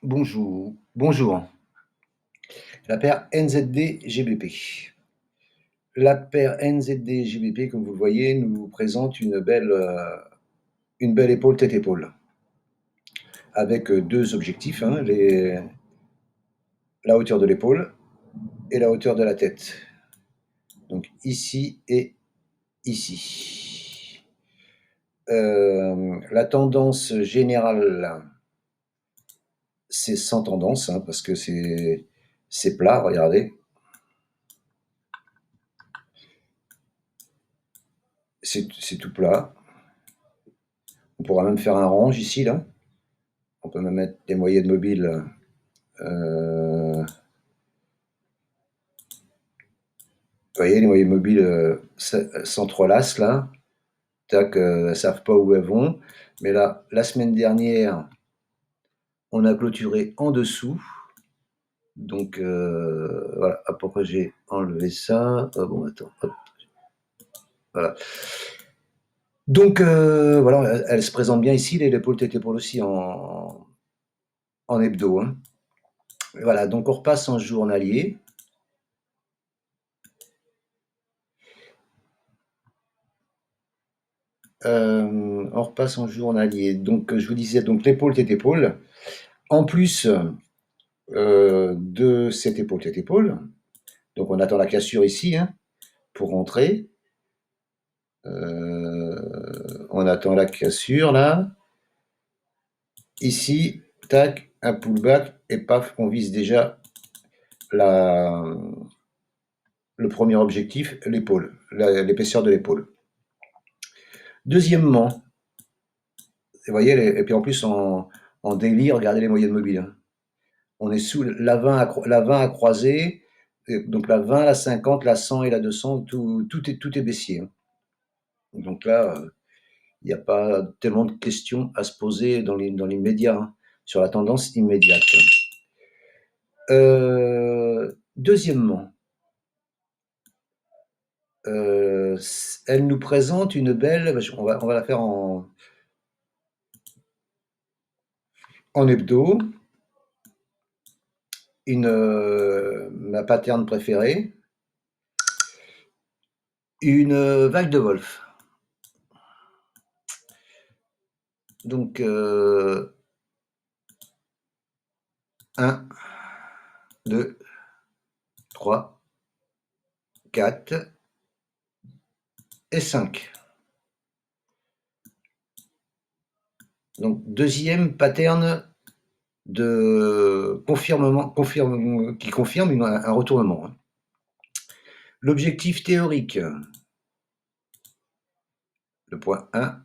Bonjour. La paire NZD-GBP. La paire NZD-GBP, comme vous le voyez, nous présente une belle épaule tête-épaule, avec deux objectifs, hein, la hauteur de l'épaule et la hauteur de la tête. Donc ici et ici. La tendance générale, c'est sans tendance, hein, parce que c'est plat, regardez. C'est tout plat. On pourra même faire un range ici, là. On peut même mettre des moyennes mobiles. Vous voyez, les moyennes mobiles s'entrelacent, là. Tac, elles ne savent pas où elles vont. Mais là, la semaine dernière, on a clôturé en dessous. Donc, voilà. Pourquoi j'ai enlevé ça? Bon, attends. Hop. Voilà. Donc, voilà, elle se présente bien ici, l'épaule tête épaule aussi en hebdo, hein. Voilà, donc on repasse en journalier. On repasse en journalier. Donc, je vous disais, donc l'épaule tête épaule. En plus de cette épaule tête épaule, donc on attend la cassure ici, hein, pour rentrer. On attend la cassure là. Ici, tac, un pullback et paf, on vise déjà le premier objectif, l'épaule, l'épaisseur de l'épaule. Deuxièmement, vous voyez, et puis en plus en délire, regardez les moyennes mobiles, hein. On est sous la 20 à croiser, donc la 20, la 50, la 100 et la 200, tout est baissier, hein. Donc là, il n'y a pas tellement de questions à se poser dans l'immédiat, hein, sur la tendance immédiate. Deuxièmement, elle nous présente une belle, on va la faire en hebdo, ma pattern préférée, une vague de Wolf. Donc 1, 2, 3, 4 et 5. Donc deuxième pattern de qui confirme un retournement, hein. L'objectif théorique, le point 1,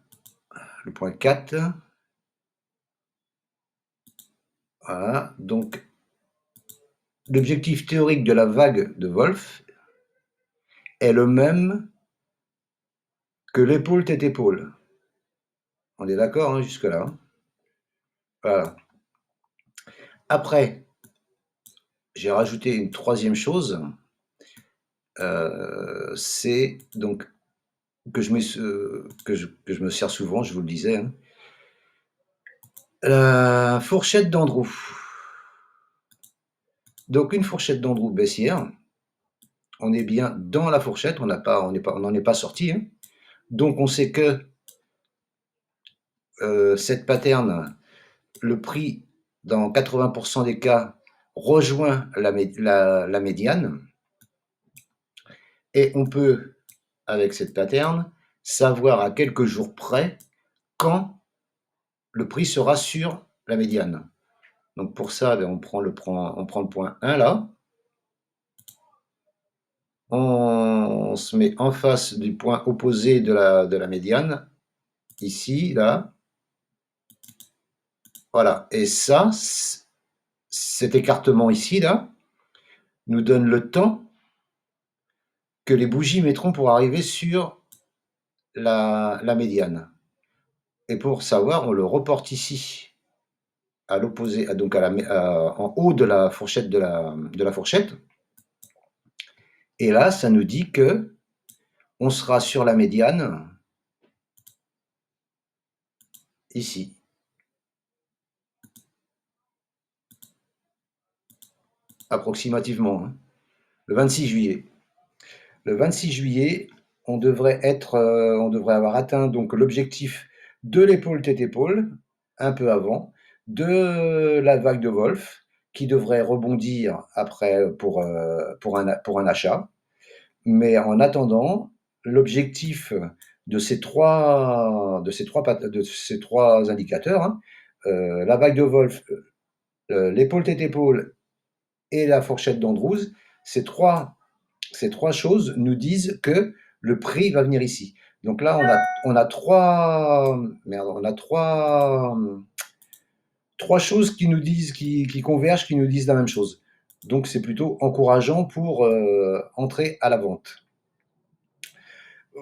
le point 4. Voilà, donc l'objectif théorique de la vague de Wolf est le même que l'épaule tête épaule. On est d'accord, hein, jusque-là. Voilà. Après, j'ai rajouté une troisième chose, c'est donc que je me sers souvent, je vous le disais, hein, la fourchette d'Andrew. Donc une fourchette d'Andrew baissière, on est bien dans la fourchette, on n'en est pas sorti, hein. Donc on sait que cette pattern, le prix dans 80% des cas rejoint la médiane, et on peut, avec cette pattern, savoir à quelques jours près quand le prix sera sur la médiane. Donc pour ça, on prend le point 1 là, on se met en face du point opposé de la médiane, ici, là, voilà, et ça, cet écartement ici, là, nous donne le temps que les bougies mettront pour arriver sur la médiane. Et pour savoir, on le reporte ici, à l'opposé, donc en haut de la fourchette de la fourchette. Et là, ça nous dit que on sera sur la médiane ici. approximativement, hein. Le 26 juillet. Le 26 juillet, on devrait avoir atteint donc l'objectif de l'épaule tête-épaule, un peu avant, de la vague de Wolf, qui devrait rebondir après pour un achat. Mais en attendant, l'objectif de ces trois indicateurs, hein, la vague de Wolf, l'épaule tête-épaule et la fourchette d'Andrews, ces trois choses nous disent que le prix va venir ici. Donc là, on a trois choses qui nous disent, qui convergent, qui nous disent la même chose. Donc c'est plutôt encourageant pour entrer à la vente.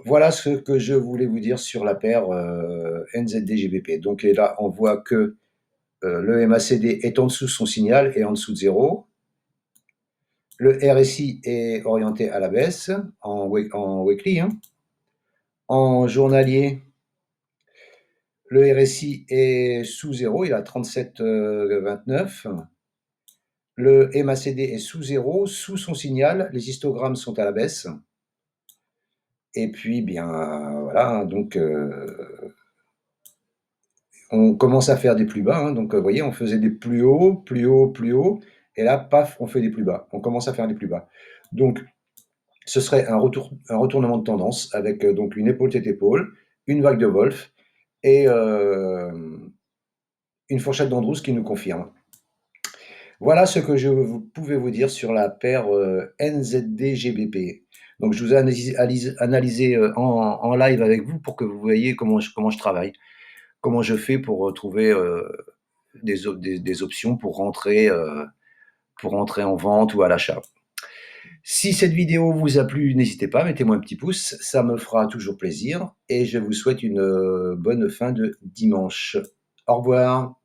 Voilà ce que je voulais vous dire sur la paire NZD-GBP. Donc et là, on voit que le MACD est en dessous de son signal et en dessous de 0. Le RSI est orienté à la baisse en weekly. Hein. En journalier, le RSI est sous 0, il est à 37,29. Le MACD est sous 0, sous son signal, les histogrammes sont à la baisse. Et puis, bien, voilà, donc on commence à faire des plus bas. Hein, donc, vous voyez, on faisait des plus hauts, plus hauts, plus hauts. Et là, paf, on fait des plus bas. On commence à faire des plus bas. Donc, ce serait un retournement de tendance avec donc une épaule tête épaule, une vague de Wolf et une fourchette d'Andrews qui nous confirme. Voilà ce que je pouvais vous dire sur la paire NZD-GBP. Donc je vous ai analysé en live avec vous pour que vous voyez comment je travaille, comment je fais pour trouver des options pour rentrer en vente ou à l'achat. Si cette vidéo vous a plu, n'hésitez pas, mettez-moi un petit pouce, ça me fera toujours plaisir et je vous souhaite une bonne fin de dimanche. Au revoir.